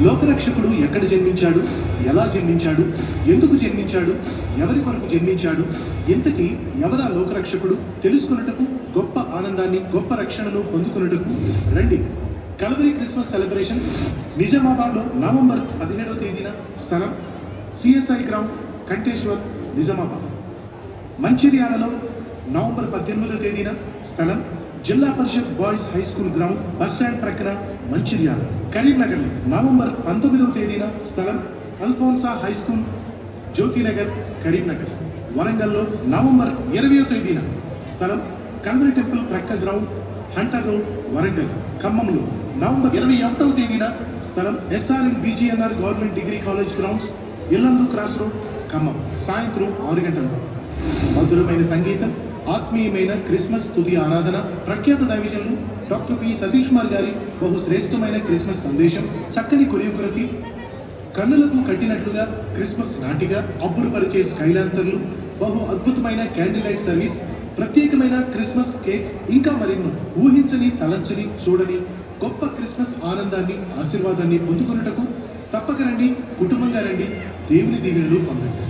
లోకరక్షకుడు ఎక్కడ జన్మించాడు, ఎలా జన్మించాడు, ఎందుకు జన్మించాడు, ఎవరి కొరకు జన్మించాడు, ఇంతకీ ఎవరా లోకరక్షకుడు తెలుసుకున్నటకు, గొప్ప ఆనందాన్ని, గొప్ప రక్షణను పొందుకున్నటకు రండి. కల్వరీ క్రిస్మస్ సెలబ్రేషన్ నిజామాబాద్లో నవంబర్ 17వ తేదీన, స్థలం సిఎస్ఐ గ్రౌండ్, కంటేశ్వర్, నిజామాబాద్. మంచిర్యాలలో నవంబర్ 18వ తేదీన, స్థలం Zilla Parishad boys high school ground, bus stand ప్రక్కన, మంచిర్యాల. కరీంనగర్లో నవంబర్ 19వ తేదీన, స్థలం అల్ఫోన్సా హై స్కూల్, జ్యోతినగర్, కరీంనగర్. వరంగల్లో నవంబర్ 20వ తేదీన, స్థలం కల్వరీ టెంపుల్ ప్రక్క గ్రౌండ్, హంటర్ రోడ్, వరంగల్. ఖమ్మంలో నవంబర్ 21వ తేదీన, స్థలం SRM BGNR government degree college grounds, Yellandu cross road, Khammam. సాయంత్రం 6 గంటలకు మధురమైన సంగీతం, ఆత్మీయమైన క్రిస్మస్ స్తుతి ఆరాధన, ప్రఖ్యాత దైవజనులు డాక్టర్ పి సతీష్ కుమార్ గారి బహు శ్రేష్టమైన క్రిస్మస్ సందేశం, చక్కని కొరియోగ్రఫీ, కన్నులకు కట్టినట్లుగా క్రిస్మస్ నాటిగా, అబ్బురుపరిచే స్కైలాంతర్లు, బహు అద్భుతమైన క్యాండిల్ లైట్ సర్వీస్, ప్రత్యేకమైన క్రిస్మస్ కేక్, ఇంకా మరెన్నో ఊహించని, తలంచని, చూడని గొప్ప క్రిస్మస్ ఆనందాన్ని, ఆశీర్వాదాన్ని పొందుకున్నటకు తప్పక రండి. కుటుంబంగా రండి. దేవుని దీవెనలు పొందండి.